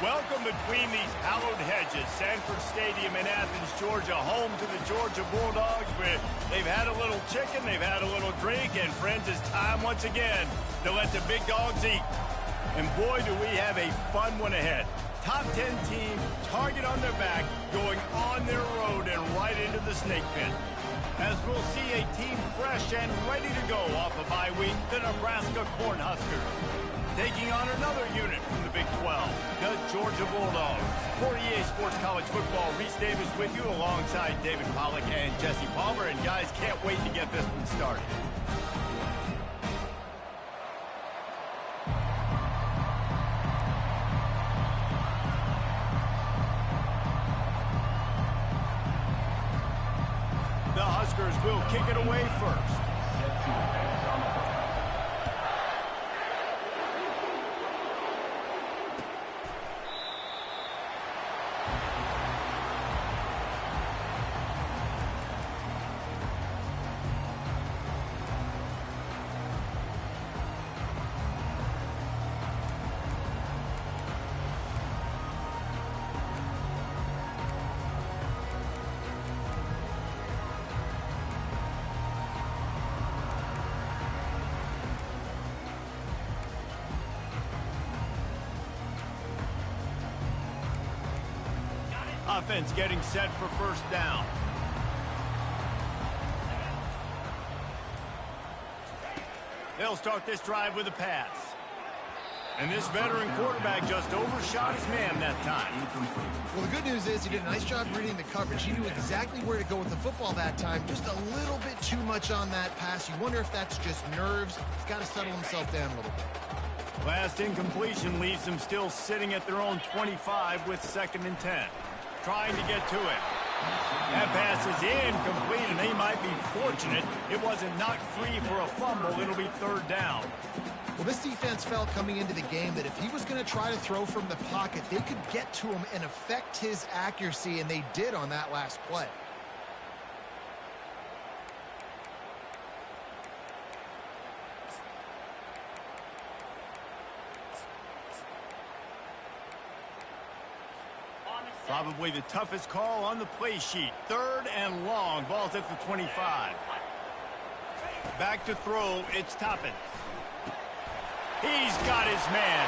Welcome between these hallowed hedges. Sanford Stadium in Athens, Georgia, home to the Georgia Bulldogs, where they've had a little chicken, they've had a little drink, and friends, it's time once again to let the big dogs eat. And boy, do we have a fun one ahead. Top 10 team, target on their back, going on their road and right into the snake pit. As we'll see a team fresh and ready to go off a bye week, the Nebraska Cornhuskers. Taking on another unit from the Big 12, the Georgia Bulldogs. For EA Sports College Football, Reese Davis with you alongside David Pollack and Jesse Palmer. And guys, can't wait to get this one started. The Huskers will kick it away first. Offense getting set for first down. They'll start this drive with a pass. And this veteran quarterback just overshot his man that time. Well, the good news is he did a nice job reading the coverage. He knew exactly where to go with the football that time. Just a little bit too much on that pass. You wonder if that's just nerves. He's got to settle himself down a little bit. Last incompletion leaves them still sitting at their own 25 with 2nd and 10. Trying to get to it. That pass is incomplete, and they might be fortunate it wasn't knocked free for a fumble. It'll be 3rd down. Well, this defense felt coming into the game that if he was going to try to throw from the pocket, they could get to him and affect his accuracy, and they did on that last play. Probably the toughest call on the play sheet. 3rd and long. Ball's at the 25. Back to throw. It's Toppin. He's got his man.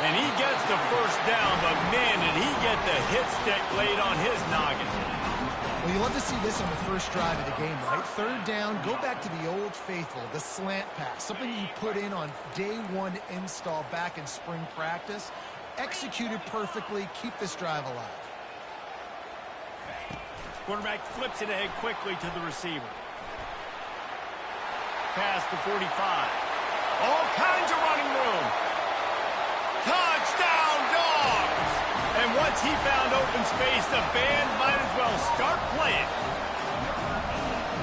And he gets the first down, but man, did he get the hit stick laid on his noggin. Well, you love to see this on the first drive of the game, right? 3rd down, go back to the old faithful, the slant pass, something you put in on day 1 install back in spring practice. Executed perfectly, keep this drive alive. Quarterback flips it ahead quickly to the receiver. Pass to 45. All kinds of running room. Touchdown, Dogs! And once he found open space, the band might as well start playing.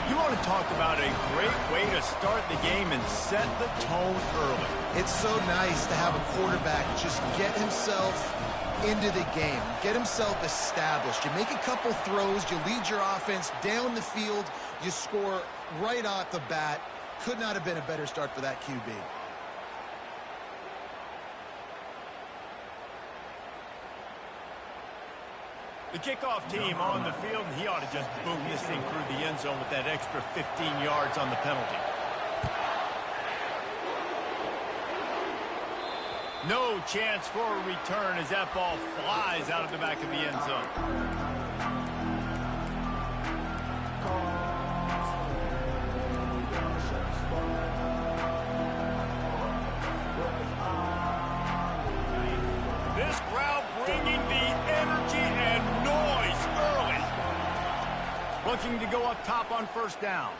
You want to talk about a great way to start the game and set the tone early. It's so nice to have a quarterback just get himself into the game, get himself established. You make a couple throws, you lead your offense down the field, you score right off the bat. Could not have been a better start for that QB. The kickoff team on the field, and he ought to just boom this thing through the end zone with that extra 15 yards on the penalty. No chance for a return as that ball flies out of the back of the end zone. This crowd bringing the energy and noise early. Looking to go up top on first down.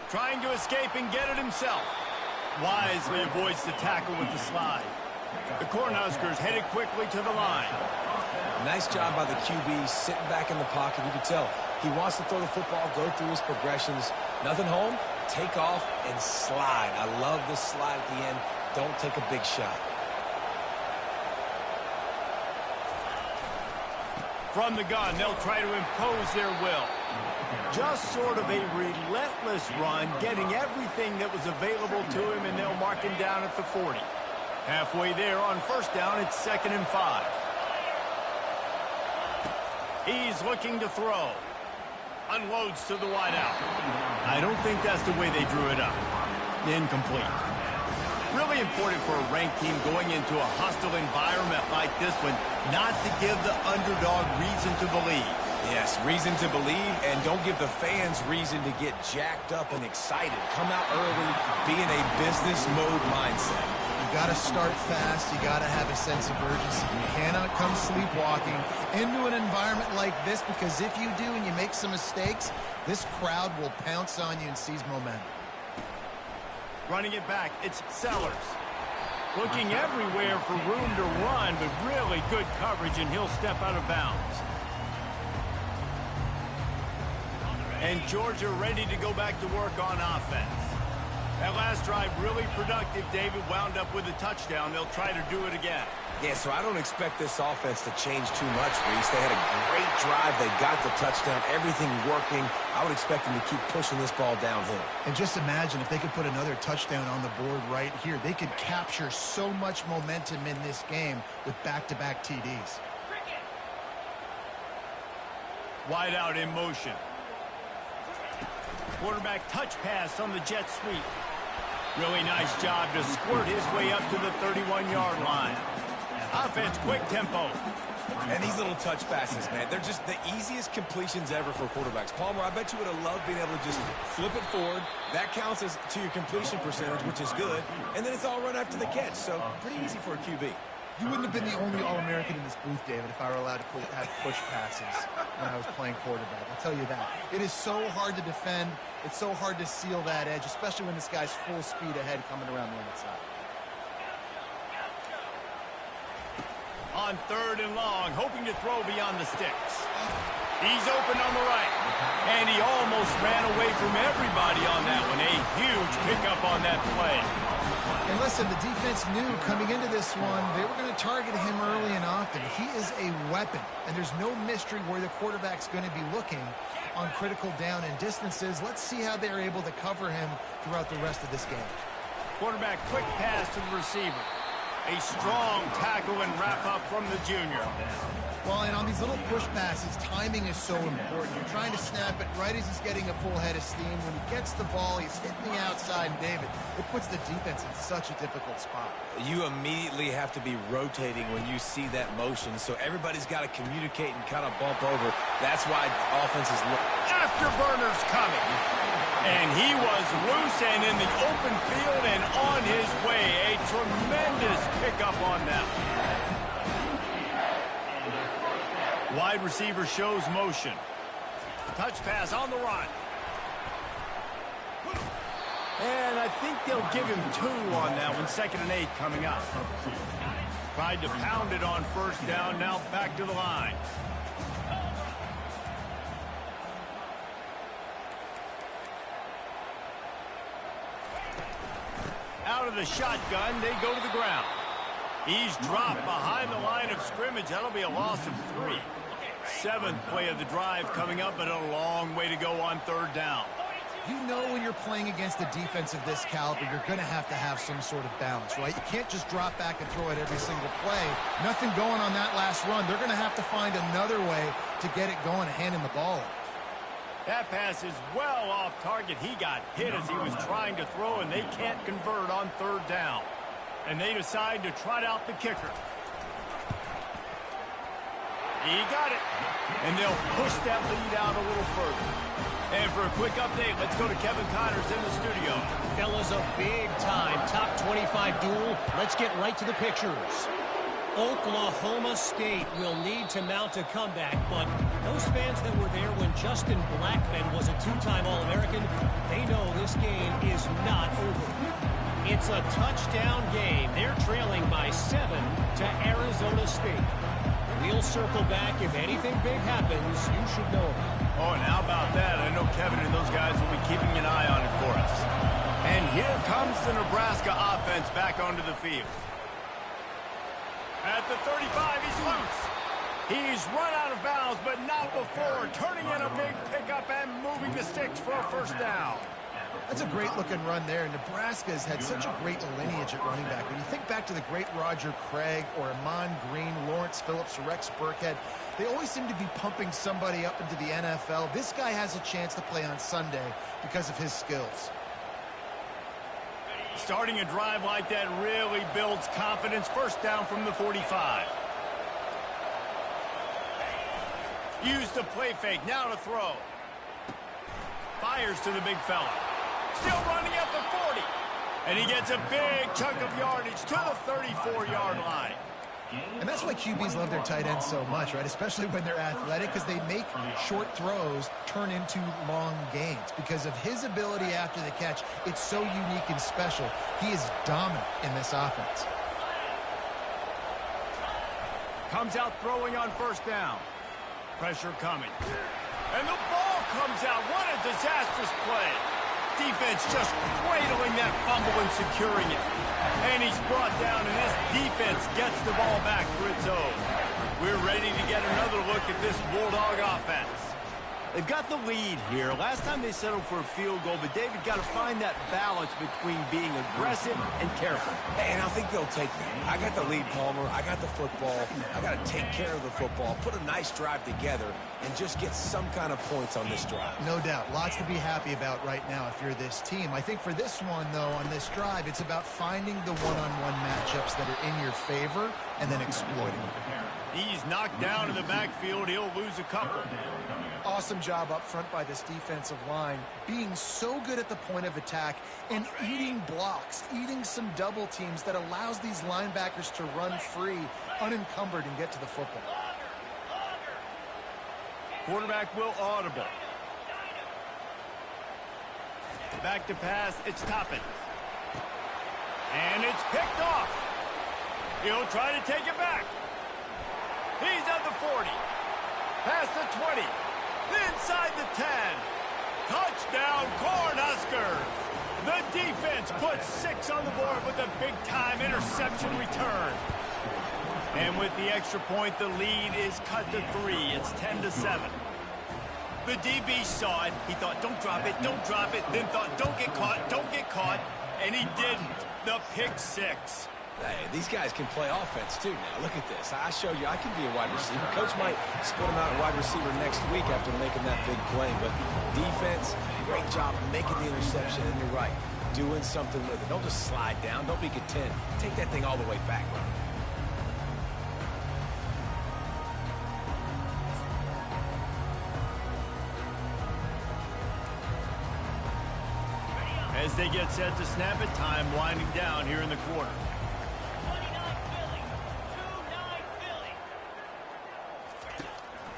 Trying to escape and get it himself. Wisely avoids the tackle with the slide. The Cornhuskers headed quickly to the line. Nice job by the QB sitting back in the pocket. You can tell he wants to throw the football, go through his progressions. Nothing home, take off and slide. I love this slide at the end. Don't take a big shot. From the gun, they'll try to impose their will. Just sort of a relentless run, getting everything that was available to him, and they'll mark him down at the 40. Halfway there on first down, it's 2nd and 5. He's looking to throw. Unloads to the wideout. I don't think that's the way they drew it up. Incomplete. Really important for a ranked team going into a hostile environment like this one not to give the underdog reason to believe. Yes, reason to believe, and don't give the fans reason to get jacked up and excited. Come out early, be in a business mode mindset. You got to start fast. You got to have a sense of urgency. You cannot come sleepwalking into an environment like this, because if you do and you make some mistakes, this crowd will pounce on you and seize momentum. Running it back, it's Sellers. Looking everywhere for room to run, but really good coverage, and he'll step out of bounds. And Georgia ready to go back to work on offense. That last drive really productive. David wound up with a touchdown. They'll try to do it again. Yeah, so I don't expect this offense to change too much, Reese. They had a great drive. They got the touchdown. Everything working. I would expect them to keep pushing this ball downhill. And just imagine if they could put another touchdown on the board right here. They could capture so much momentum in this game with back-to-back TDs. Wide out in motion. Quarterback touch pass on the jet sweep. Really nice job to squirt his way up to the 31-yard line. Offense, quick tempo. And these little touch passes, man, they're just the easiest completions ever for quarterbacks. Palmer, I bet you would have loved being able to just flip it forward. That counts as to your completion percentage, which is good. And then it's all run after the catch, so pretty easy for a QB. You wouldn't have been the only All-American in this booth, David, if I were allowed to have push passes when I was playing quarterback. I'll tell you that. It is so hard to defend. It's so hard to seal that edge, especially when this guy's full speed ahead coming around the outside. On 3rd and long, hoping to throw beyond the sticks. He's open on the right. And he almost ran away from everybody on that one. A huge pickup on that play. And listen, the defense knew coming into this one, they were going to target him early and often. He is a weapon, and there's no mystery where the quarterback's going to be looking on critical down and distances. Let's see how they're able to cover him throughout the rest of this game. Quarterback quick pass to the receiver. A strong tackle and wrap-up from the junior. Well, and on these little push passes, timing is so important. You're trying to snap it right as he's getting a full head of steam. When he gets the ball, he's hitting the outside, and David, it puts the defense in such a difficult spot. You immediately have to be rotating when you see that motion, so everybody's got to communicate and kind of bump over. That's why offenses look. Afterburners coming. And he was loose and in the open field and on his way. A tremendous pickup on that. Wide receiver shows motion. Touch pass on the run. And I think they'll give him 2 on that one. 2nd and 8 coming up. Tried to pound it on first down. Now back to the line. Out of the shotgun, they go to the ground. He's dropped behind the line of scrimmage. That'll be a loss of 3. 7th play of the drive coming up, but a long way to go on 3rd down. You know when you're playing against a defense of this caliber, you're going to have some sort of balance, right? You can't just drop back and throw it every single play. Nothing going on that last run. They're going to have to find another way to get it going and handing the ball off. That pass is well off target. He got hit as he was trying to throw, and they can't convert on 3rd down. And they decide to trot out the kicker. He got it. And they'll push that lead out a little further. And for a quick update, let's go to Kevin Connors in the studio. Fellas, a big-time top 25 duel. Let's get right to the pictures. Oklahoma State will need to mount a comeback, but those fans that were there when Justin Blackman was a 2-time All-American, they know this game is not over. It's a touchdown game. They're trailing by 7 to Arizona State. We'll circle back. If anything big happens, you should know about it. Oh, and how about that? I know Kevin and those guys will be keeping an eye on it for us. And here comes the Nebraska offense back onto the field. At the 35, he's loose. He's run out of bounds, but not before turning in a big pickup and moving the sticks for a 1st down. That's a great-looking run there. Nebraska has had such a great lineage at running back. When you think back to the great Roger Craig or Amon Green, Lawrence Phillips, Rex Burkhead, they always seem to be pumping somebody up into the NFL. This guy has a chance to play on Sunday because of his skills. Starting a drive like that really builds confidence. First down from the 45. Use the play fake. Now to throw. Fires to the big fella. Still running at the 40. And he gets a big chunk of yardage to the 34-yard line. And that's why QBs love their tight ends so much, right? Especially when they're athletic, because they make short throws turn into long gains. Because of his ability after the catch, it's so unique and special. He is dominant in this offense. Comes out throwing on first down. Pressure coming. And the ball comes out. What a disastrous play. Defense just cradling that fumble and securing it. And he's brought down, and this defense gets the ball back for its own. We're ready to get another look at this Bulldog offense. They've got the lead here. Last time they settled for a field goal, but David got to find that balance between being aggressive and careful. And I think they'll take that. I got the lead, Palmer. I got the football. I got to take care of the football, put a nice drive together, and just get some kind of points on this drive. No doubt. Lots to be happy about right now if you're this team. I think for this one, though, on this drive, it's about finding the one-on-one matchups that are in your favor and then exploiting them. He's knocked down in the backfield. He'll lose a couple. Awesome job up front by this defensive line, being so good at the point of attack and eating blocks, eating some double teams that allows these linebackers to run free, unencumbered, and get to the football. Quarterback will audible. Back to pass, it's Toppin. And it's picked off. He'll try to take it back. He's at the 40. Past the 20. Inside the 10. Touchdown, Cornhuskers. The defense puts 6 on the board with a big-time interception return. And with the extra point, the lead is cut to 3. It's 10-7. The DB saw it. He thought, don't drop it, don't drop it. Then thought, don't get caught. And he didn't. The pick 6. Hey, these guys can play offense, too, now. Look at this. I showed you I can be a wide receiver. Coach might split him out a wide receiver next week after making that big play. But defense, great job making the interception. And you're right, doing something with it. Don't just slide down. Don't be content. Take that thing all the way back, brother. As they get set to snap it, time winding down here in the quarter.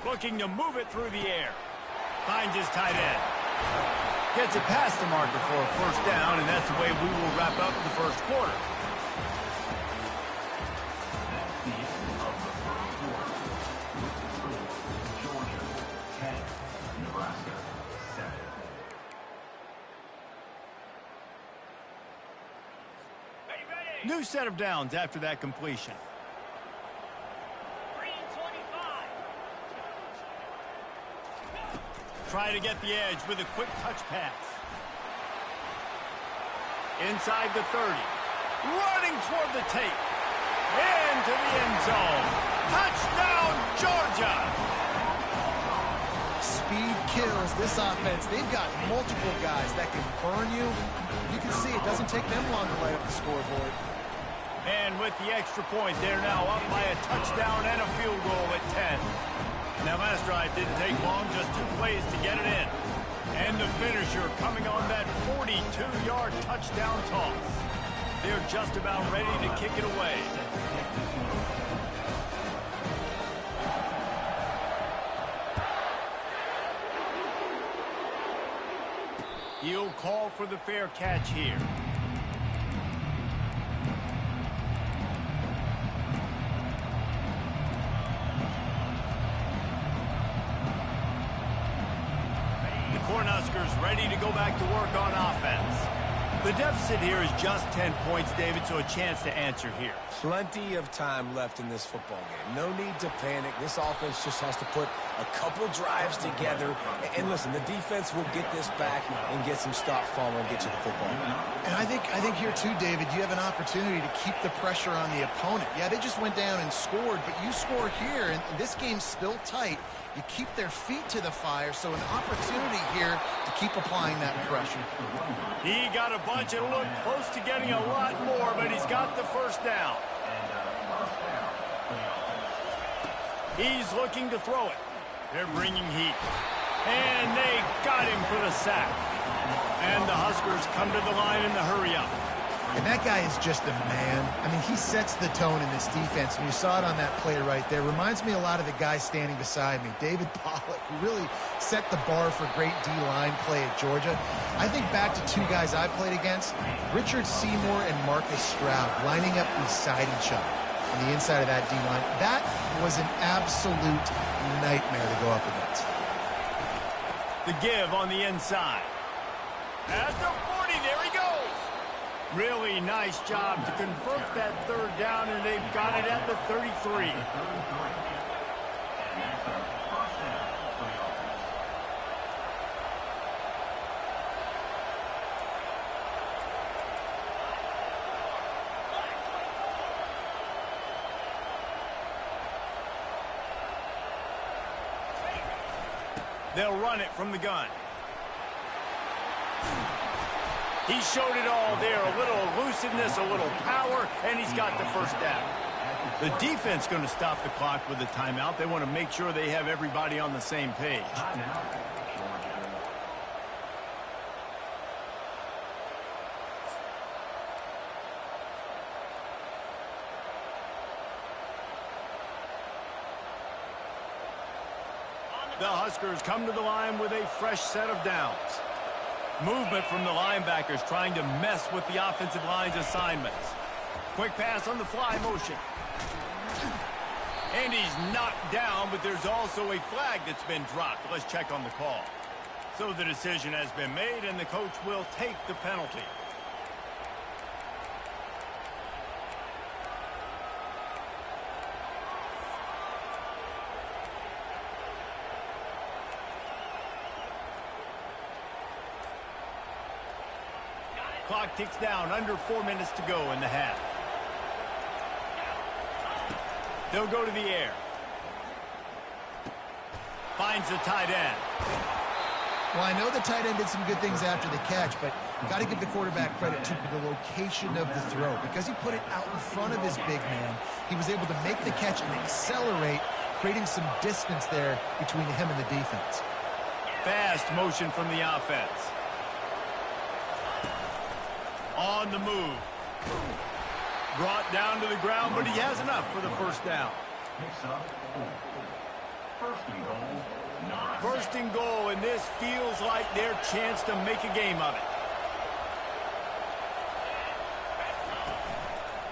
Looking to move it through the air. Finds his tight end. Gets it past the marker for a first down, and that's the way we will wrap up the first quarter. New set of downs after that completion. Try to get the edge with a quick touch pass. Inside the 30. Running toward the tape. Into the end zone. Touchdown, Georgia! Speed kills this offense. They've got multiple guys that can burn you. You can see it doesn't take them long to light up the scoreboard. And with the extra point, they're now up by a touchdown and a field goal at 10. That last drive didn't take long, just 2 plays to get it in. And the finisher coming on that 42-yard touchdown toss. They're just about ready to kick it away. He'll call for the fair catch here. Cornhuskers ready to go back to work on offense. The deficit here is just 10 points, David, so a chance to answer here. Plenty of time left in this football game. No need to panic. This offense just has to put a couple drives together. And listen, the defense will get this back and get some stops, Palmer, and get you the football back. And I think here too, David, you have an opportunity to keep the pressure on the opponent. Yeah, they just went down and scored, but you score here, and this game's still tight. You keep their feet to the fire, so an opportunity here to keep applying that pressure. He got a bunch and looked close to getting a lot more, but he's got the first down. He's looking to throw it. They're bringing heat. And they got him for the sack. And the Huskers come to the line in the hurry-up. And that guy is just a man. I mean, he sets the tone in this defense, and you saw it on that play right there. Reminds me a lot of the guy standing beside me, David Pollock, who really set the bar for great D-line play at Georgia. I think back to two guys I played against, Richard Seymour and Marcus Stroud, lining up beside each other on the inside of that D-line. That was an absolute nightmare to go up against. The give on the inside. At the 40, there he goes. Really nice job to convert that third down, and they've got it at the 33. They'll run it from the gun. He showed it all there, a little elusiveness, a little power, and he's got the first down. The defense going to stop the clock with a timeout. They want to make sure they have everybody on the same page. The Huskers come to the line with a fresh set of downs. Movement from the linebackers trying to mess with the offensive line's assignments. Quick pass on the fly motion. And he's knocked down, but there's also a flag that's been dropped. Let's check on the call. So the decision has been made, and the coach will take the penalty. Clock ticks down, under 4 minutes to go in the half. They'll go to the air. Finds the tight end. Well, I know the tight end did some good things after the catch, but got to give the quarterback credit too for the location of the throw. Because he put it out in front of his big man, he was able to make the catch and accelerate, creating some distance there between him and the defense. Fast motion from the offense. On the move. Brought down to the ground, but he has enough for the first down. First and goal, and this feels like their chance to make a game of it.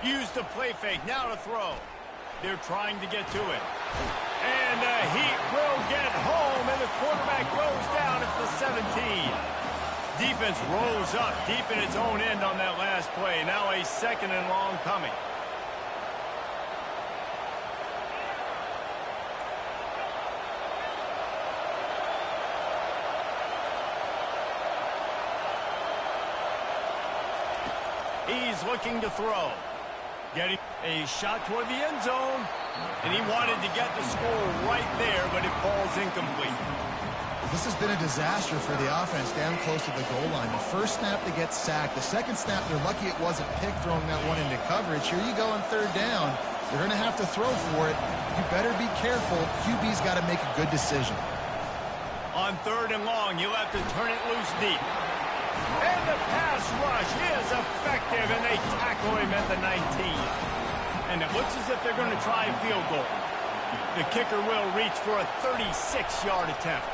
Use the play fake, now to throw. They're trying to get to it. And the Heat will get home, and the quarterback goes down at the 17. Defense rolls up deep in its own end on that last play. Now a second and long coming. He's looking to throw. Getting a shot toward the end zone. And he wanted to get the score right there, but it falls incomplete. This has been a disaster for the offense down close to the goal line. The first snap, they get sacked. The second snap, they're lucky it wasn't picked, throwing that one into coverage. Here you go on third down. You're going to have to throw for it. You better be careful. QB's got to make a good decision. On third and long, you'll have to turn it loose deep. And the pass rush is effective, and they tackle him at the 19. And it looks as if they're going to try a field goal. The kicker will reach for a 36-yard attempt.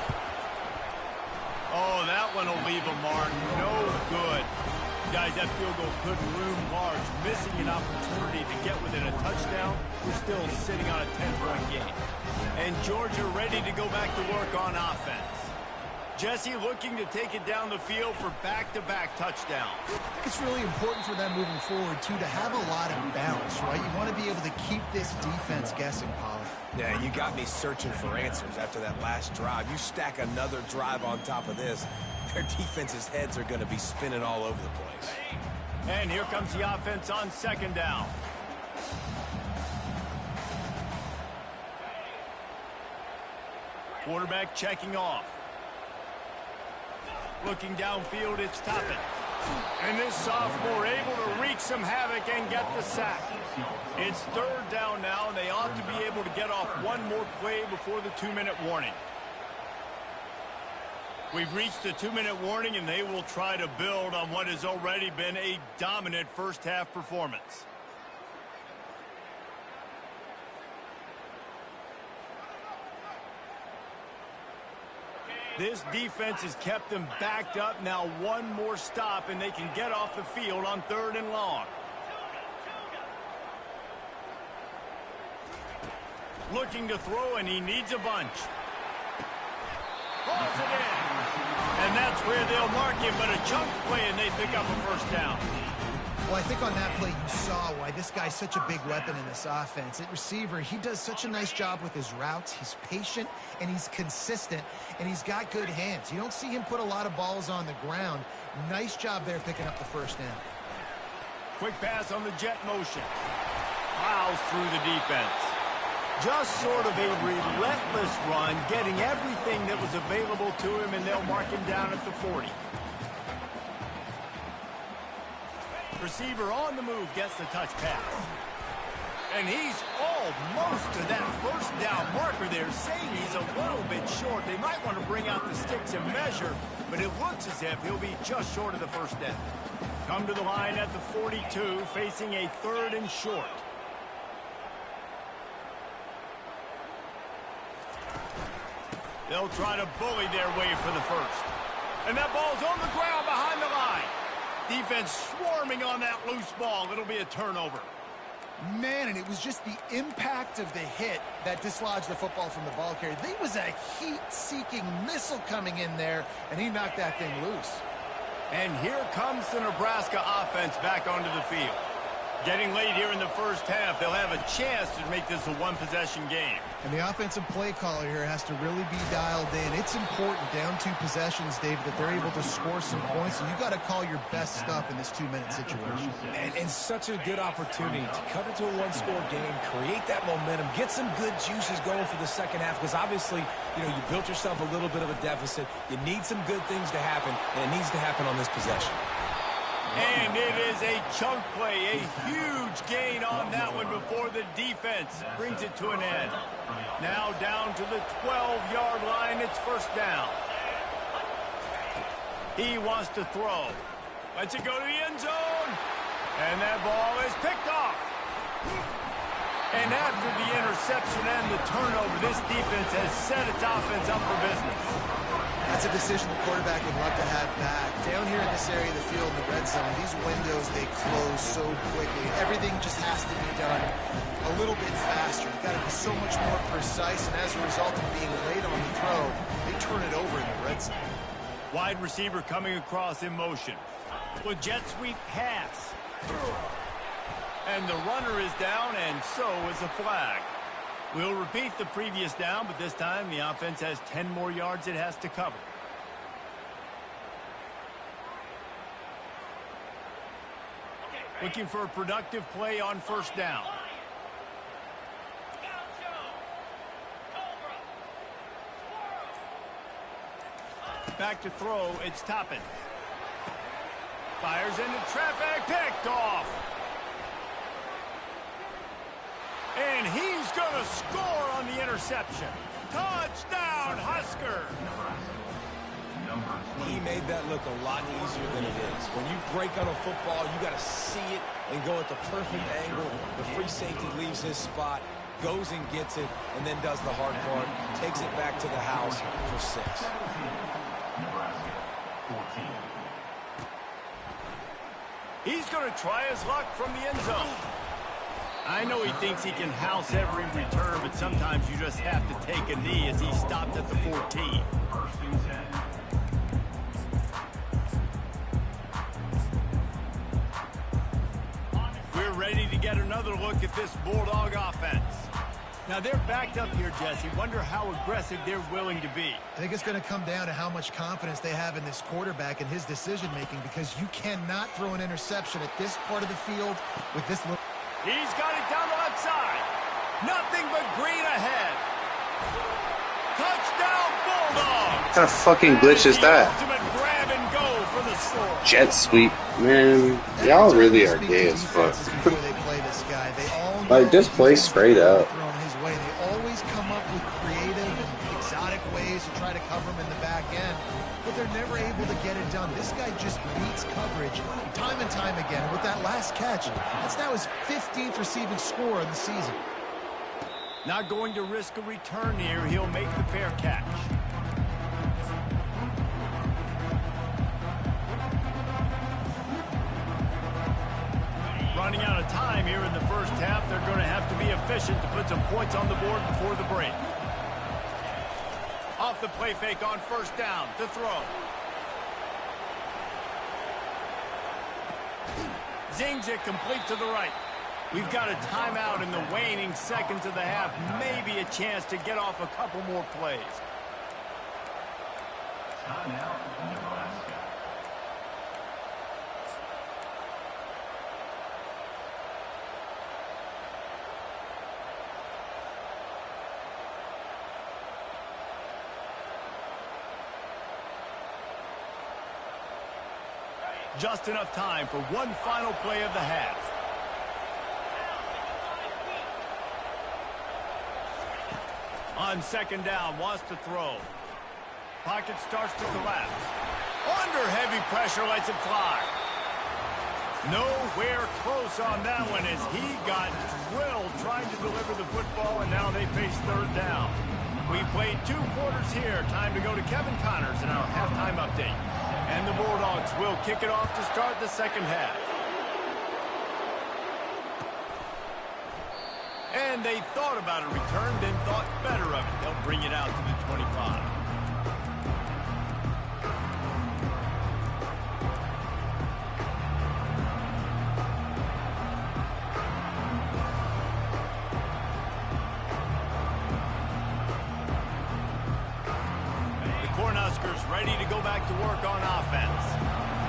Oh, that one will leave a mark. No good. Guys, that field goal could loom large. Missing an opportunity to get within a touchdown. We're still sitting on a 10-point game. And Georgia ready to go back to work on offense. Jesse looking to take it down the field for back-to-back touchdowns. I think it's really important for them moving forward, too, to have a lot of bounce, right? You want to be able to keep this defense guessing, Polly. Yeah, you got me searching for answers after that last drive. You stack another drive on top of this, their defense's heads are going to be spinning all over the place. And here comes the offense on second down. Quarterback checking off. Looking downfield, it's Toppin. And this sophomore able to wreak some havoc and get the sack. It's third down now, and they ought to be able to get off one more play before the 2-minute warning. We've reached the 2-minute warning, and they will try to build on what has already been a dominant first-half performance. This defense has kept them backed up. Now one more stop, and they can get off the field on 3rd and long. Looking to throw, and he needs a bunch. Balls it in. And that's where they'll mark him, but a chunk play, and they pick up a first down. Well, I think on that play you saw why this guy's such a big weapon in this offense. At receiver, he does such a nice job with his routes. He's patient, and he's consistent, and he's got good hands. You don't see him put a lot of balls on the ground. Nice job there picking up the first down. Quick pass on the jet motion. Plows through the defense. Just sort of a relentless run, getting everything that was available to him, and they'll mark him down at the 40. Receiver on the move gets the touch pass. And he's almost to that first down marker there, saying he's a little bit short. They might want to bring out the sticks and measure, but it looks as if he'll be just short of the first down. Come to the line at the 42, facing a 3rd and short. They'll try to bully their way for the first. And that ball's on the ground behind the line. Defense swarming on that loose ball. It'll be a turnover. Man, and it was just the impact of the hit that dislodged the football from the ball carrier. There was a heat-seeking missile coming in there, and he knocked that thing loose. And here comes the Nebraska offense back onto the field. Getting late here in the first half, they'll have a chance to make this a one-possession game. And the offensive play caller here has to really be dialed in. It's important down 2 possessions, David, that they're able to score some points, and you got to call your best stuff in this 2-minute situation. And such a good opportunity to cut into a one-score game, create that momentum, get some good juices going for the second half, because obviously, you built yourself a little bit of a deficit. You need some good things to happen, and it needs to happen on this possession. And it is a chunk play, a huge gain on that one before the defense brings it to an end. Now down to the 12-yard line, it's first down. He wants to throw. Lets it go to the end zone. And that ball is picked off. And after the interception and the turnover, this defense has set its offense up for business. That's a decision the quarterback would love to have back. Down here in this area of the field in the red zone, these windows, they close so quickly. Everything just has to be done a little bit faster. You've got to be so much more precise, and as a result of being late on the throw, they turn it over in the red zone. Wide receiver coming across in motion. With jet sweep pass. And the runner is down, and so is a flag. We'll repeat the previous down, but this time the offense has 10 more yards it has to cover. Looking for a productive play on first down. Back to throw, it's Toppin. Fires into traffic, picked off. And he's going to score on the interception. Touchdown, Husker! He made that look a lot easier than it is. When you break on a football, you got to see it and go at the perfect angle. The free safety leaves his spot, goes and gets it, and then does the hard part, takes it back to the house for 6. He's going to try his luck from the end zone. I know he thinks he can house every return, but sometimes you just have to take a knee as he stopped at the 14. ready to get another look at this Bulldog offense. Now, they're backed up here, Jesse. Wonder how aggressive they're willing to be. I think it's going to come down to how much confidence they have in this quarterback and his decision-making, because you cannot throw an interception at this part of the field with this little... He's got it down the left side. Nothing but green ahead. Touchdown, Bulldogs! What kind of fucking glitch is that? Ultimate grab and go for the score. Jet sweep, man. Y'all really are gay as fuck. Like, just play straight up. They always come up with creative and exotic ways to try to cover him in the back end, but they're never able to get it done. This guy just beats coverage time and time again. With that last catch, that's now his 15th receiving score of the season. Not going to risk a return here. He'll make the fair catch. Running out of time here in the first half. They're going to have to be efficient to put some points on the board before the break. Off the play fake on first down to throw. Zings it complete to the right. We've got a timeout in the waning seconds of the half. Maybe a chance to get off a couple more plays. Timeout, Nebraska. Just enough time for one final play of the half. On second down, wants to throw. Pocket starts to collapse. Under heavy pressure, lets it fly. Nowhere close on that one as he got drilled trying to deliver the football, and now they face third down. We played 2 quarters here. Time to go to Kevin Connors in our halftime update. And the Bulldogs will kick it off to start the second half. And they thought about a return, then thought better of it. They'll bring it out to the 25. Ready to go back to work on offense.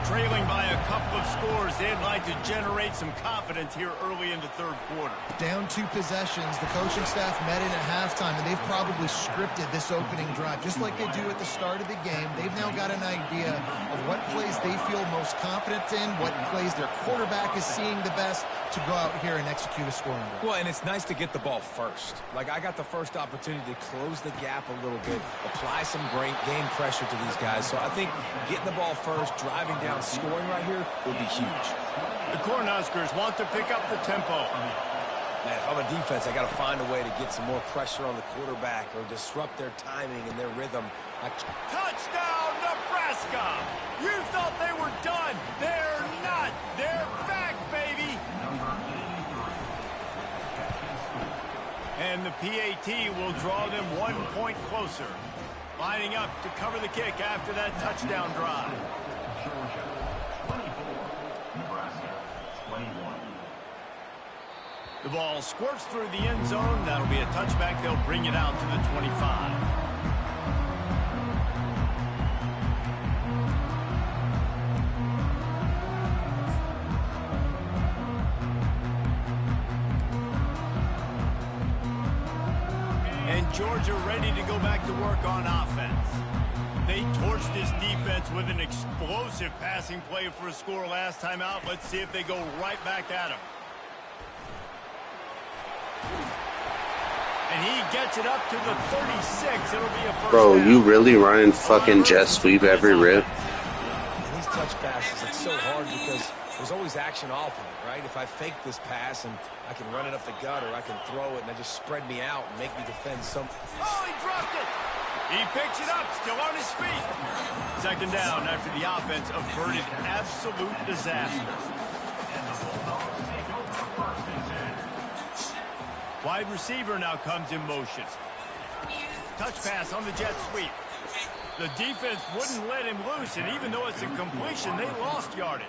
Trailing by a couple of scores, they'd like to generate some confidence here early in the third quarter. Down 2 possessions, the coaching staff met in at halftime, and they've probably scripted this opening drive, just like they do at the start of the game. They've now got an idea of what plays they feel most confident in, what plays their quarterback is seeing the best to go out here and execute a scoring drive. Well, and it's nice to get the ball first. Like, I got the first opportunity to close the gap a little bit, apply some great game pressure to these guys. So I think getting the ball first, driving down, scoring right here will be huge. The Cornhuskers want to pick up the tempo. Man, if I'm a defense, I got to find a way to get some more pressure on the quarterback or disrupt their timing and their rhythm. Touchdown, Nebraska! You thought they were done. They're not. They're back, baby. And the PAT will draw them 1 point closer. Lining up to cover the kick after that touchdown drive. Georgia, 24. Nebraska, 21. The ball squirts through the end zone. That'll be a touchback. They'll bring it out to the 25. And Georgia ready to go back to work on offense. They torched this defense with an explosive passing play for a score last time out. Let's see if they go right back at him. And he gets it up to the 36. It'll be a first Bro, down. you really running fucking jet sweep every rip? And these touch passes, it's so hard because there's always action off of it, right? If I fake this pass and I can run it up the gut or I can throw it and they just spread me out and make me defend some. Oh, he dropped it. He picks it up, still on his feet. Second down after the offense averted absolute disaster. Wide receiver now comes in motion. Touch pass on the jet sweep. The defense wouldn't let him loose, and even though it's a completion, they lost yardage.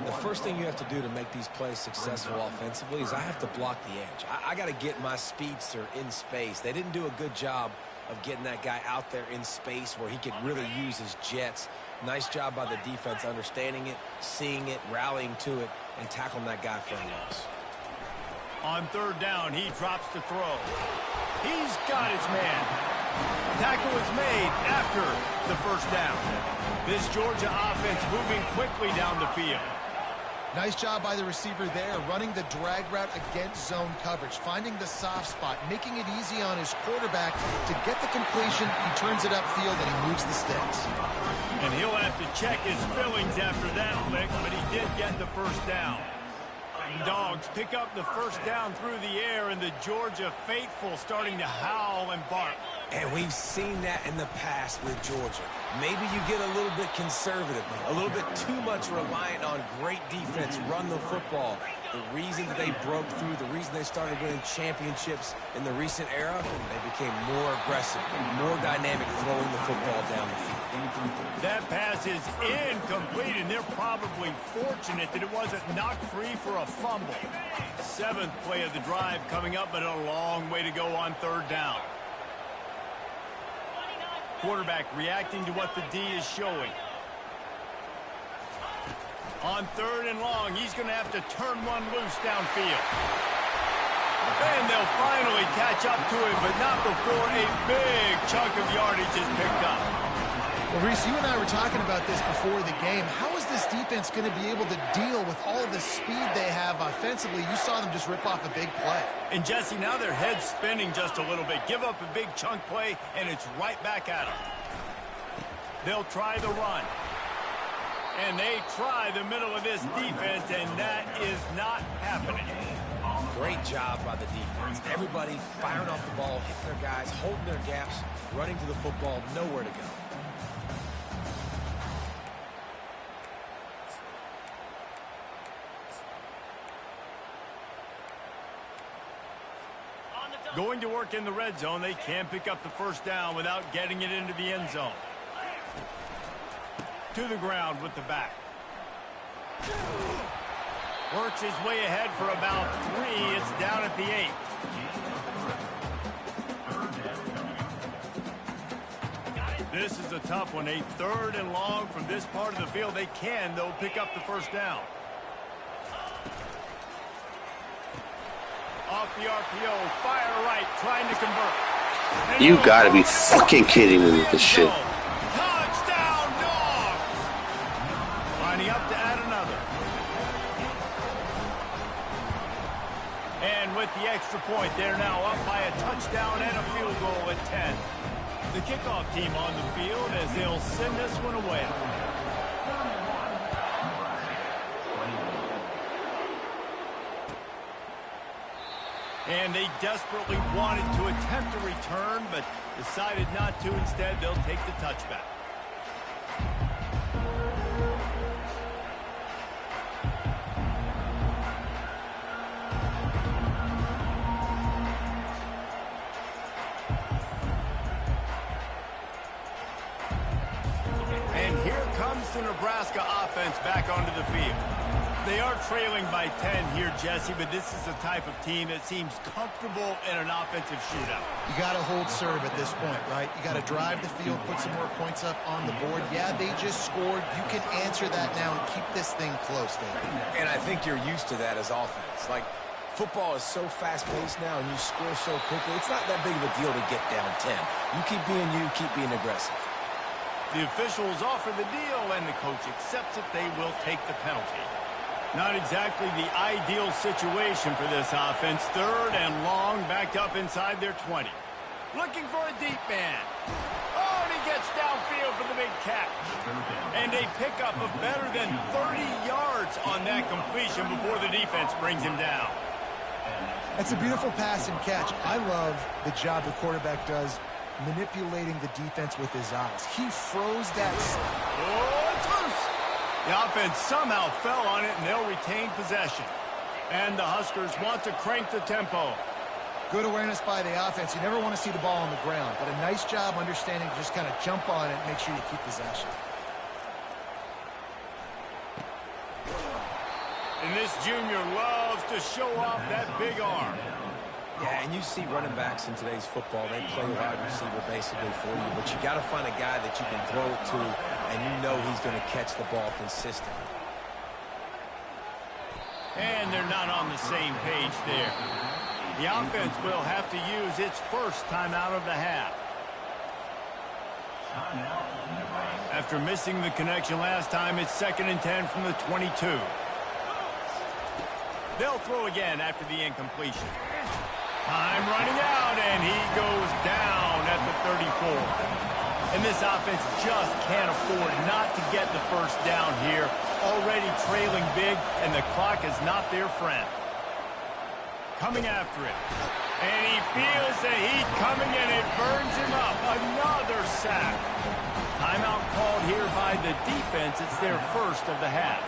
The first thing you have to do to make these plays successful offensively is I have to block the edge. I got to get my speedster in space. They didn't do a good job of getting that guy out there in space where he could really use his jets. Nice job by the defense understanding it, seeing it, rallying to it, and tackling that guy for a loss. On third down, he drops the throw. He's got his man. Tackle is made after the first down. This Georgia offense moving quickly down the field. Nice job by the receiver there, running the drag route against zone coverage, finding the soft spot, making it easy on his quarterback to get the completion. He turns it upfield and he moves the sticks. And he'll have to check his fillings after that lick, but he did get the first down. Dogs pick up the first down through the air, and the Georgia faithful starting to howl and bark. And we've seen that in the past with Georgia. Maybe you get a little bit conservative, a little bit too much reliant on great defense, run the football. The reason that they broke through, the reason they started winning championships in the recent era, they became more aggressive, more dynamic throwing the football down the field. That pass is incomplete, and they're probably fortunate that it wasn't knocked free for a fumble. Seventh play of the drive coming up, but a long way to go on third down. Quarterback reacting to what the D is showing. On third and long, he's going to have to turn one loose downfield. And they'll finally catch up to him, but not before a big chunk of yardage is picked up. Well, Reese, you and I were talking about this before the game. How is this defense going to be able to deal with all the speed they have offensively? You saw them just rip off a big play. And, Jesse, now their head's spinning just a little bit. Give up a big chunk play, and it's right back at them. They'll try the run. And they try the middle of this defense, and that is not happening. Great job by the defense. Everybody firing off the ball, hitting their guys, holding their gaps, running to the football, nowhere to go. Going to work in the red zone, they can pick up the first down without getting it into the end zone. To the ground with the back. Works his way ahead for about 3. It's down at the 8. This is a tough one. A third and long from this part of the field. They can, though, pick up the first down. Off the RPO, fire right, trying to convert. You gotta be fucking kidding me with this shit. Touchdown, Dogs! Lining up to add another. And with the extra point, they're now up by a touchdown and a field goal at 10. The kickoff team on the field as they'll send this one away. And they desperately wanted to attempt a return, but decided not to. Instead, they'll take the touchback. And here comes the Nebraska offense back onto the field. They are trailing by 10 here, Jesse, but this is the type of team that seems comfortable in an offensive shootout. You got to hold serve at this point, right? You got to drive the field, put some more points up on the board. Yeah, they just scored. You can answer that now and keep this thing close, David. And I think you're used to that as offense. Like, football is so fast-paced now, and you score so quickly. It's not that big of a deal to get down 10. You keep being you, keep being aggressive. The officials offer the deal, and the coach accepts it. They will take the penalty. Not exactly the ideal situation for this offense. Third and long, backed up inside their 20. Looking for a deep man. Oh, and he gets downfield for the big catch. And a pickup of better than 30 yards on that completion before the defense brings him down. That's a beautiful pass and catch. I love the job the quarterback does manipulating the defense with his eyes. He froze that. Oh, it's loose. The offense somehow fell on it, and they'll retain possession. And the Huskers want to crank the tempo. Good awareness by the offense. You never want to see the ball on the ground, but a nice job understanding to just kind of jump on it and make sure you keep possession. And this junior loves to show off that big arm. Yeah, and you see running backs in today's football, they play wide receiver basically for you, but you got to find a guy that you can throw it to, and you know he's going to catch the ball consistently. And they're not on the same page there. The offense will have to use its first timeout of the half. After missing the connection last time, it's 2nd and 10 from the 22. They'll throw again after the incompletion. Time running out, and he goes down at the 34. And this offense just can't afford not to get the first down here. Already trailing big, and the clock is not their friend. Coming after it. And he feels the heat coming, and it burns him up. Another sack. Timeout called here by the defense. It's their first of the half.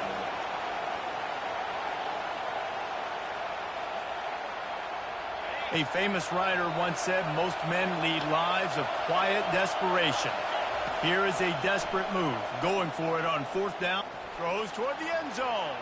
A famous writer once said, most men lead lives of quiet desperation. Here is a desperate move. Going for it on 4th down. Throws toward the end zone.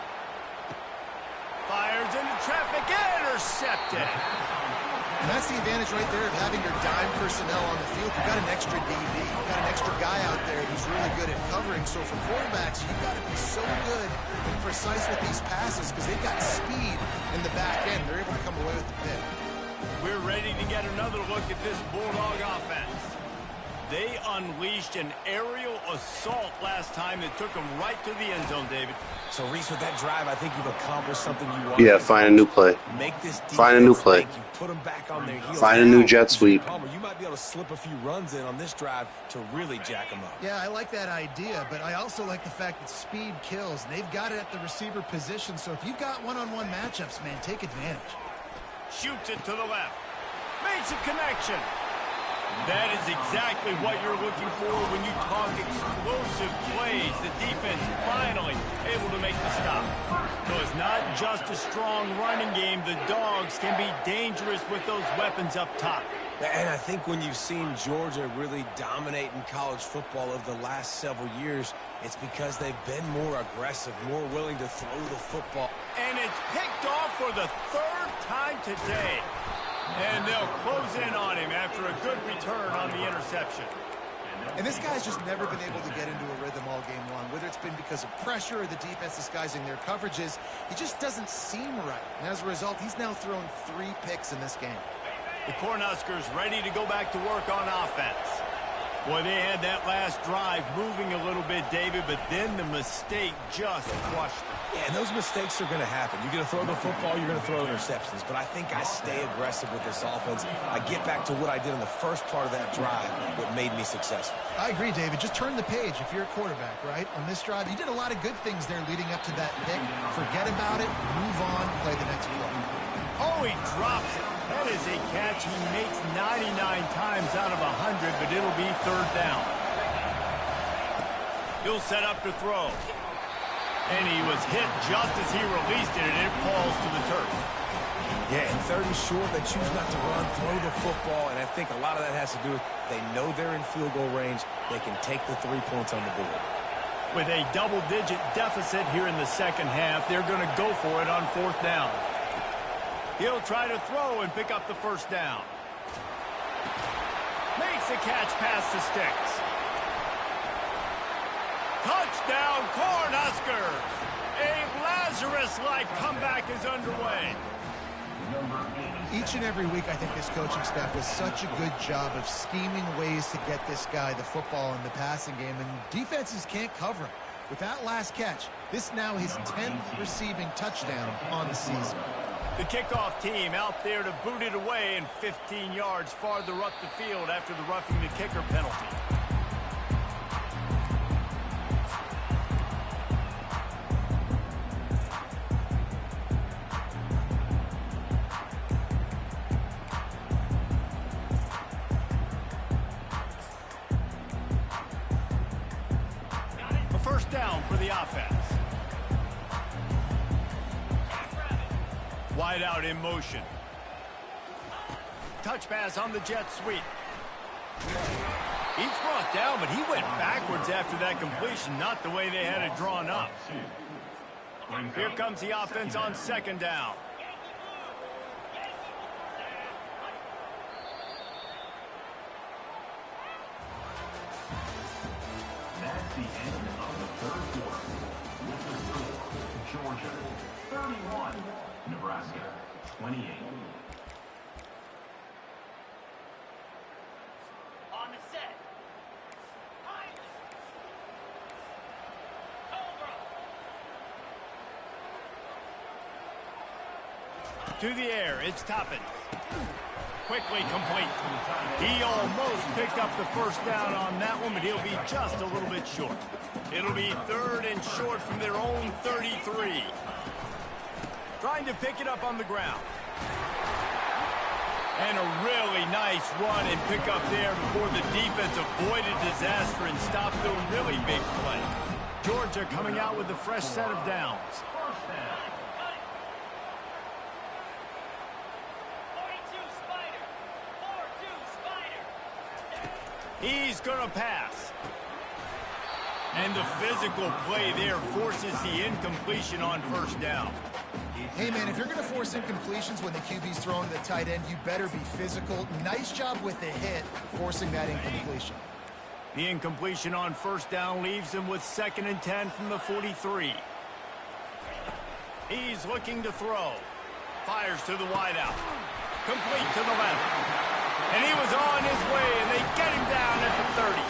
Fires into traffic. Intercepted. And that's the advantage right there of having your dime personnel on the field. You've got an extra DB. You've got an extra guy out there who's really good at covering. So for quarterbacks, you've got to be so good and precise with these passes because they've got speed in the back end. They're able to come away with the pick. We're ready to get another look at this Bulldog offense. They unleashed an aerial assault last time that took them right to the end zone, David. So, Reese, with that drive, I think you've accomplished something you want. Yeah, find a new play. Make this find a new play. You put them back on their heels. Find a new jet sweep. Palmer, you might be able to slip a few runs in on this drive to really jack them up. Yeah, I like that idea, but I also like the fact that speed kills. They've got it at the receiver position, so if you've got one-on-one matchups, man, take advantage. Shoots it to the left. Makes a connection. That is exactly what you're looking for when you talk explosive plays. The defense finally able to make the stop. So it's not just a strong running game. The Dogs can be dangerous with those weapons up top. And I think when you've seen Georgia really dominate in college football over the last several years, it's because they've been more aggressive, more willing to throw the football. And it's picked off for the 3rd time today. And they'll close in on him after a good return on the interception. And this guy's just never been able to get into a rhythm all game long, whether it's been because of pressure or the defense disguising their coverages. He just doesn't seem right. And as a result, he's now thrown 3 picks in this game. The Cornhuskers ready to go back to work on offense. Boy, they had that last drive moving a little bit, David, but then the mistake just crushed them. Yeah, and those mistakes are going to happen. You're going to throw the football, you're going to throw interceptions. But I think I stay aggressive with this offense. I get back to what I did in the first part of that drive that made me successful. I agree, David. Just turn the page if you're a quarterback, right? On this drive, you did a lot of good things there leading up to that pick. Forget about it, move on, play the next play. Oh, he drops it. That is a catch he makes 99 times out of 100, but it'll be 3rd down. He'll set up to throw. And he was hit just as he released it, and it falls to the turf. Yeah, and 3rd and short, they choose not to run, throw the football, and I think a lot of that has to do with they know they're in field goal range. They can take the 3 points on the board. With a double-digit deficit here in the second half, they're going to go for it on 4th down. He'll try to throw and pick up the 1st down. Makes the catch past the sticks. Touchdown, Cornhuskers! A Lazarus-like comeback is underway. Each and every week, I think this coaching staff does such a good job of scheming ways to get this guy the football in the passing game, and defenses can't cover him. With that last catch, this now his 10th receiving touchdown on the season. The kickoff team out there to boot it away and 15 yards farther up the field after the roughing the kicker penalty. A 1st down for the offense. Wide out in motion. touch pass on the jet sweep. He's brought down, but he went backwards after that completion, not the way they had it drawn up. Here comes the offense on second down. That's the end of the third quarter. With the score, Georgia 31, Nebraska 28. On the set. To the air, it's Toppin. Quickly complete. He almost picked up the first down on that one, but he'll be just a little bit short. It'll be third and short from their own 33. Trying to pick it up on the ground. And a really nice run and pick up there before the defense avoided disaster and stopped the really big play. Georgia coming out with a fresh set of downs. First down. He's going to pass. And the physical play there forces the incompletion on first down. Hey, man, if you're going to force incompletions when the QB's throwing to the tight end, you better be physical. Nice job with the hit, forcing that incompletion. The incompletion on first down leaves him with 2nd and 10 from the 43. He's looking to throw. Fires to the wideout. Complete to the left. And he was on his way, and they get him down at the 30.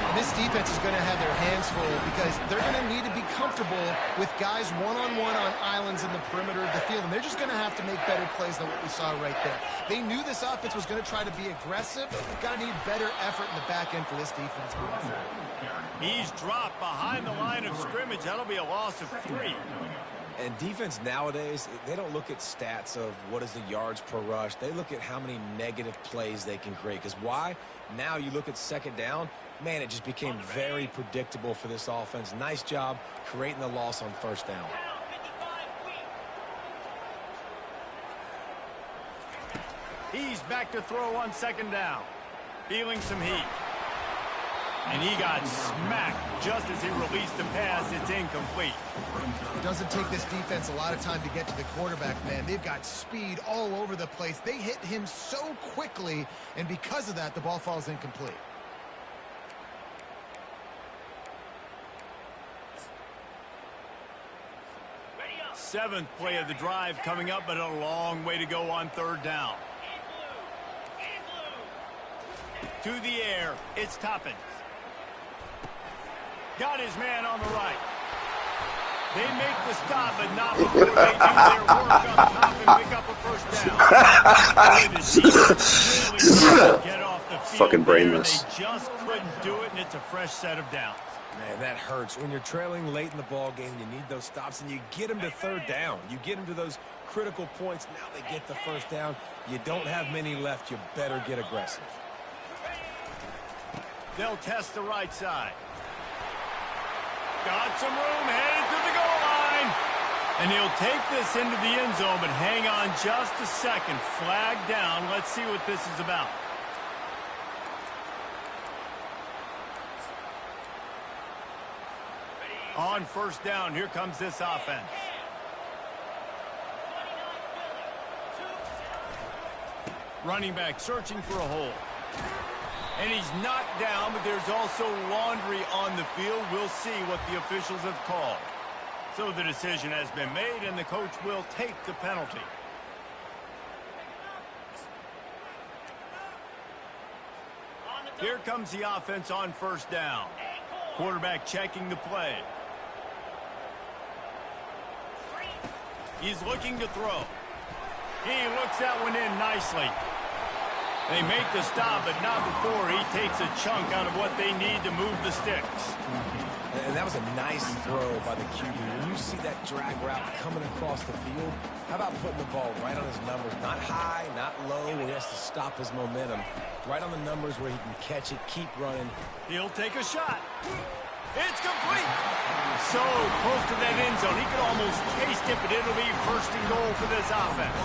And this defense is going to have their hands full because they're going to need to be comfortable with guys one-on-one on islands in the perimeter of the field, and they're just going to have to make better plays than what we saw right there. They knew this offense was going to try to be aggressive. Got to need better effort in the back end for this defense moving forward. He's dropped behind the line of scrimmage. That'll be a loss of 3. And defense nowadays, they don't look at stats of what is the yards per rush. They look at how many negative plays they can create. Because why? Now you look at second down, man, it just became very predictable for this offense. Nice job creating the loss on first down. He's back to throw on second down. Feeling some heat. And he got smacked just as he released the pass. It's incomplete. It doesn't take this defense a lot of time to get to the quarterback, man. They've got speed all over the place. They hit him so quickly, and because of that, the ball falls incomplete. Seventh play of the drive coming up, but a long way to go on third down. To the air, it's Toppin. Got his man on the right. They make the stop, but not before they do their work up top and pick up a first down. Really get off the field. Fucking brainless. They just couldn't do it, and it's a fresh set of downs. Man, that hurts. When you're trailing late in the ball game, you need those stops, and you get them to third down. You get them to those critical points. Now they get the first down. You don't have many left. You better get aggressive. They'll test the right side. Got some room, headed to the goal line. And he'll take this into the end zone, but hang on just a second. Flag down. Let's see what this is about. On first down, here comes this offense. Running back searching for a hole. And he's knocked down, but there's also laundry on the field. We'll see what the officials have called. So the decision has been made, and the coach will take the penalty. Here comes the offense on first down. Quarterback checking the play. He's looking to throw. He looks that one in nicely. They make the stop, but not before he takes a chunk out of what they need to move the sticks. And that was a nice throw by the QB. When you see that drag route coming across the field, how about putting the ball right on his numbers? Not high, not low, where he has to stop his momentum. Right on the numbers where he can catch it, keep running. He'll take a shot. It's complete. So close to that end zone. He could almost taste it, but it'll be first and goal for this offense.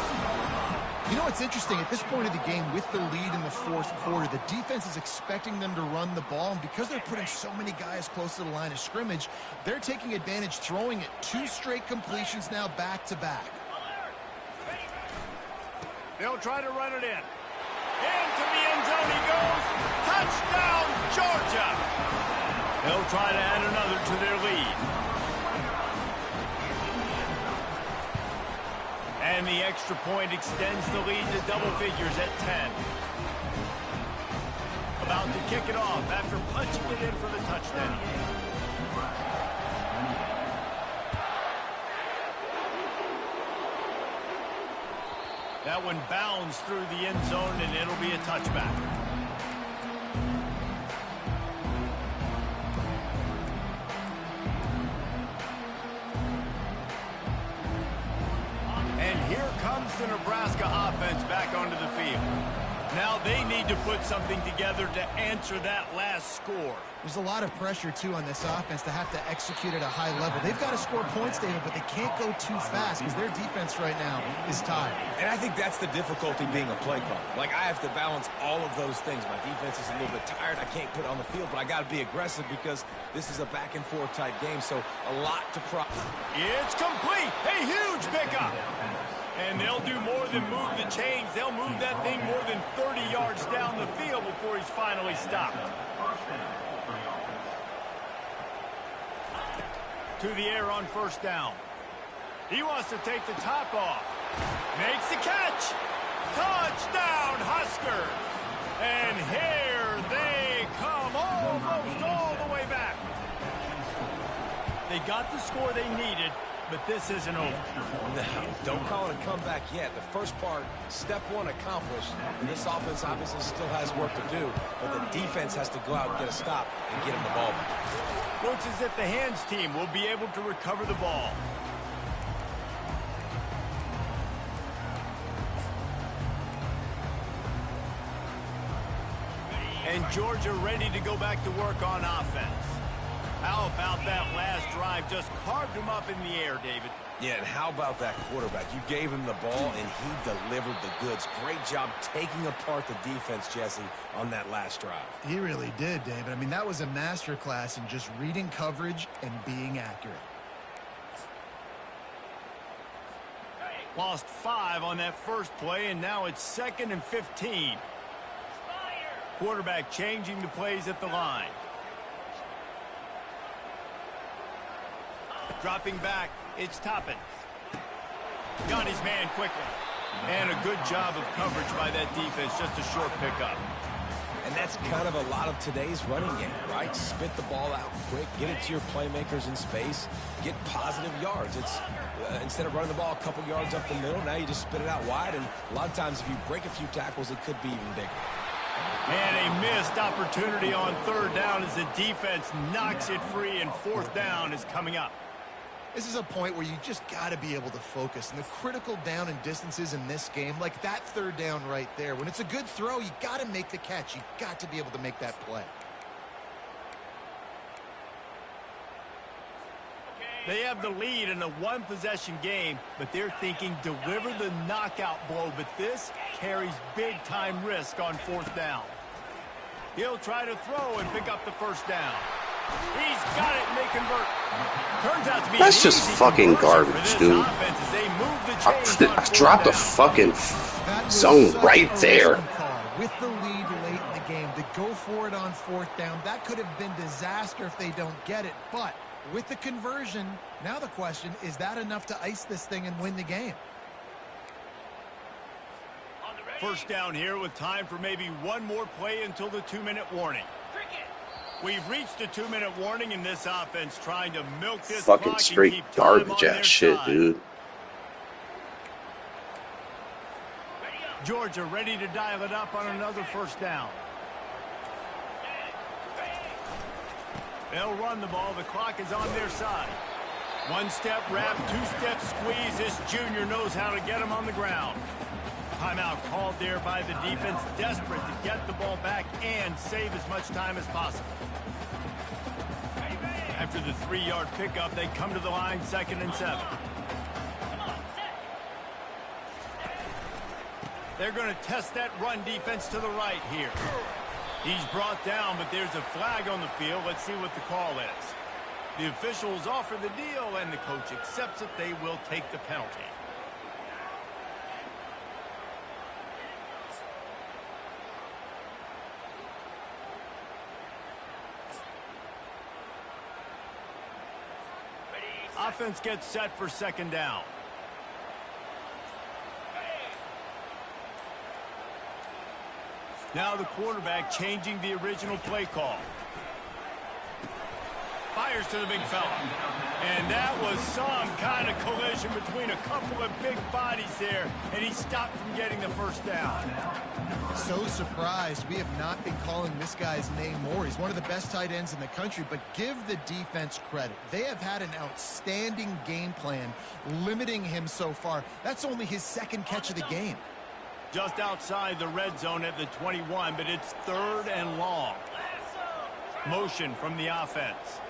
You know, it's interesting. At this point of the game, with the lead in the fourth quarter, the defense is expecting them to run the ball. And because they're putting so many guys close to the line of scrimmage, they're taking advantage, throwing it 2 straight completions now back-to-back. They'll try to run it in. Into the end zone he goes. Touchdown, Georgia. They'll try to add another to their lead. And the extra point extends the lead to double figures at 10. About to kick it off after punching it in for the touchdown. That one bounds through the end zone, and it'll be a touchback. And here comes the Nebraska offense back onto the field. Now they need to put something together to answer that last score. There's a lot of pressure, too, on this offense to have to execute at a high level. They've got to score points, David, but they can't go too fast because their defense right now is tired. And I think that's the difficulty being a play caller. Like, I have to balance all of those things. My defense is a little bit tired. I can't put it on the field, but I got to be aggressive because this is a back-and-forth type game, so a lot to It's complete. A huge pickup. And they'll do more than move the chains. They'll move that thing more than 30 yards down the field before he's finally stopped. To the air on first down. He wants to take the top off. Makes the catch. Touchdown, Husker. And here they come almost all the way back. They got the score they needed, but this isn't over. No, don't call it a comeback yet. The first part, step one accomplished. And this offense obviously still has work to do, but the defense has to go out and get a stop and get him the ball back. Looks as if the hands team will be able to recover the ball. And Georgia ready to go back to work on offense. How about that last drive? Just carved him up in the air, David. Yeah, and how about that quarterback? You gave him the ball, and he delivered the goods. Great job taking apart the defense, Jesse, on that last drive. He really did, David. I mean, that was a masterclass in just reading coverage and being accurate. Lost 5 on that first play, and now it's 2nd and 15. Quarterback changing the plays at the line. Dropping back, it's Toppin. Got his man quickly. And a good job of coverage by that defense, just a short pickup. And that's kind of a lot of today's running game, right? Spit the ball out quick, get it to your playmakers in space, get positive yards. It's instead of running the ball a couple yards up the middle, now you just spit it out wide, and a lot of times if you break a few tackles, it could be even bigger. And a missed opportunity on 3rd down as the defense knocks it free, and 4th down is coming up. This is a point where you just got to be able to focus. And the critical down and distances in this game, like that 3rd down right there, when it's a good throw, you got to make the catch. You got to be able to make that play. They have the lead in a 1-possession game, but they're thinking deliver the knockout blow. But this carries big-time risk on 4th down. He'll try to throw and pick up the 1st down. He's got it, and they convert. Turns out to be That's just fucking garbage, dude. I dropped a fucking zone right there. With the lead late in the game, to go for it on 4th down, that could have been disaster if they don't get it. But with the conversion, now the question, is that enough to ice this thing and win the game? First down here with time for maybe one more play until the 2-minute warning. We've reached a 2-minute warning, and this offense trying to milk this fucking straight garbage ass shit, dude. Georgia ready to dial it up on another 1st down. They'll run the ball. The clock is on their side. 1-step wrap, 2-step squeeze. This junior knows how to get him on the ground. Timeout called there by the defense, desperate to get the ball back and save as much time as possible. After the 3-yard pickup, they come to the line 2nd and 7. They're going to test that run defense to the right here. He's brought down, but there's a flag on the field. Let's see what the call is. The officials offer the deal, and the coach accepts it. They will take the penalty. Offense gets set for 2nd down. Now the quarterback changing the original play call. Fires to the big fella. And that was some kind of collision between a couple of big bodies there, and he stopped from getting the 1st down. So surprised we have not been calling this guy's name more. He's one of the best tight ends in the country, but give the defense credit. They have had an outstanding game plan limiting him so far. That's only his 2nd catch of the game. Just outside the red zone at the 21, but it's 3rd and long. Motion from the offense.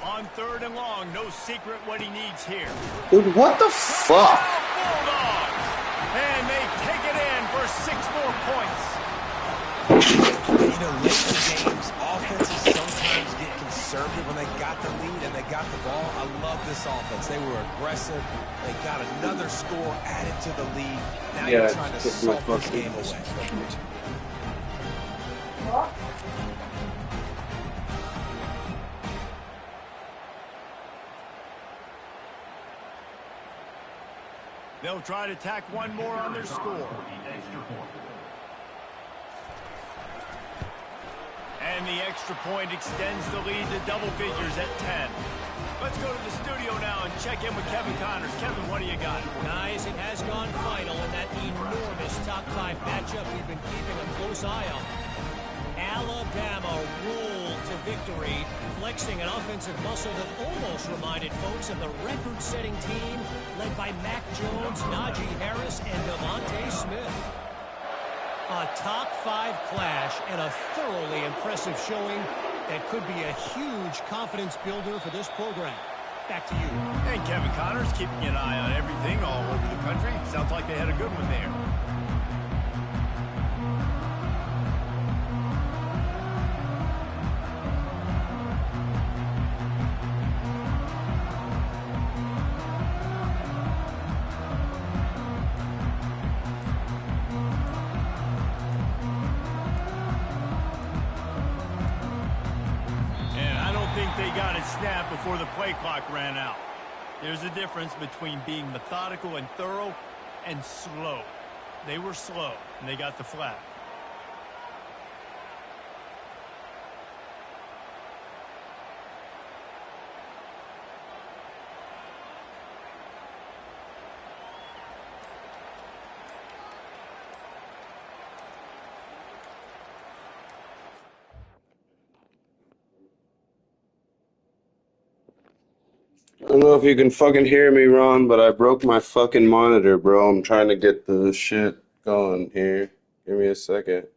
On 3rd and long, no secret what he needs here. Dude, what the fuck? Bulldogs! And they take it in for 6 more points. You know, late in games, offenses sometimes get conservative when they got the lead and they got the ball. I love this offense. They were aggressive. They got another score added to the lead. Now you're trying to salt this game away. They'll try to tack one more on their score. And the extra point extends the lead to double figures at 10. Let's go to the studio now and check in with Kevin Connors. Kevin, what do you got? Guys, it has gone final in that enormous top 5 matchup we've been keeping a close eye on. Alabama rolled to victory, flexing an offensive muscle that almost reminded folks of the record-setting team led by Mac Jones, Najee Harris, and Devontae Smith. A top 5 clash and a thoroughly impressive showing that could be a huge confidence builder for this program. Back to you. And Kevin Connors keeping an eye on everything all over the country. Sounds like they had a good one there. They got it snapped before the play clock ran out. There's a difference between being methodical and thorough and slow. They were slow, and they got the flag. I don't know if you can fucking hear me, Ron, but I broke my fucking monitor, bro. I'm trying to get the shit going here. Give me a second.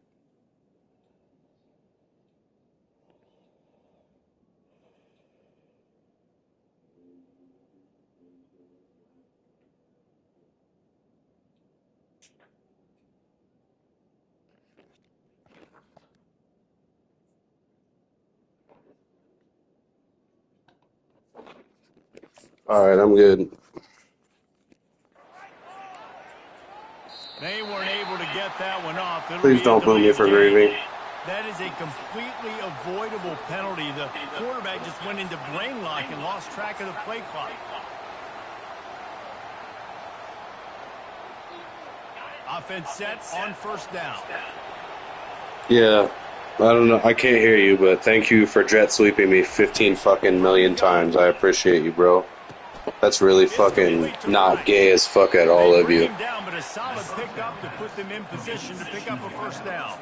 All right, I'm good. They weren't able to get that one off. Please don't boo me for grieving. That is a completely avoidable penalty. The quarterback just went into brain lock and lost track of the play clock. Offense set on 1st down. Yeah, I don't know. I can't hear you, but thank you for jet sweeping me 15 fucking million times. I appreciate you, bro. That's really fucking not gay as fuck at all of you. Down, but a solid pickup to put them in position to pick up a 1st down.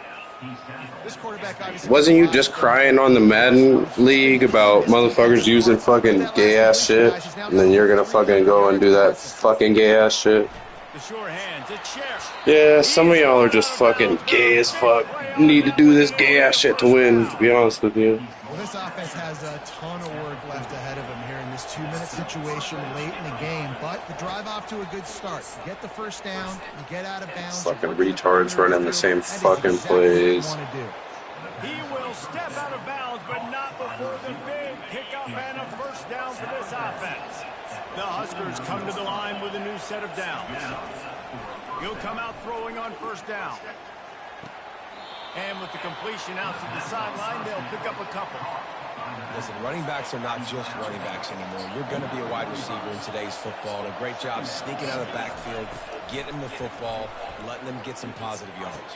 This quarterback wasn't you just crying on the Madden League about motherfuckers using fucking gay ass shit? And then you're gonna fucking go and do that fucking gay ass shit? The sure hands, it's Sheriff. Yeah, some of y'all are just fucking gay as fuck. Need to do this gay ass shit to win, to be honest with you. Well, this offense has a ton of work left ahead of them here in this 2-minute situation late in the game. But the drive off to a good start. You get the first down, you get out of bounds. Fucking retards running the same fucking plays. He will step out of bounds, but not before the big pickup and a first down for this offense. The Huskers come to the line with a new set of downs. He'll come out throwing on first down. And with the completion out to the sideline, they'll pick up a couple. Listen, running backs are not just running backs anymore. You're going to be a wide receiver in today's football. And a great job sneaking out of the backfield, getting the football, letting them get some positive yards.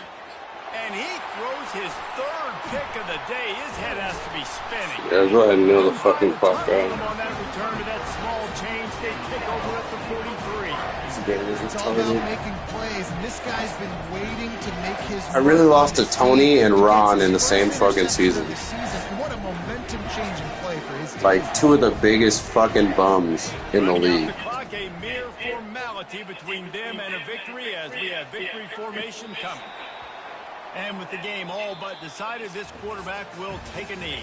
And he throws his third pick of the day. His head has to be spinning. Yeah, go ahead and nail the fucking fuck out. On that return to that small change, they take over at the 43. It's all about making plays, and this guy's been waiting to make his. I really lost to Tony and Ron in the same fucking season. What a momentum-changing play for his team. Like two of the biggest fucking bums in the league. The clock, a mere formality between them and a victory as we have victory formation coming. And with the game all but decided, this quarterback will take a knee.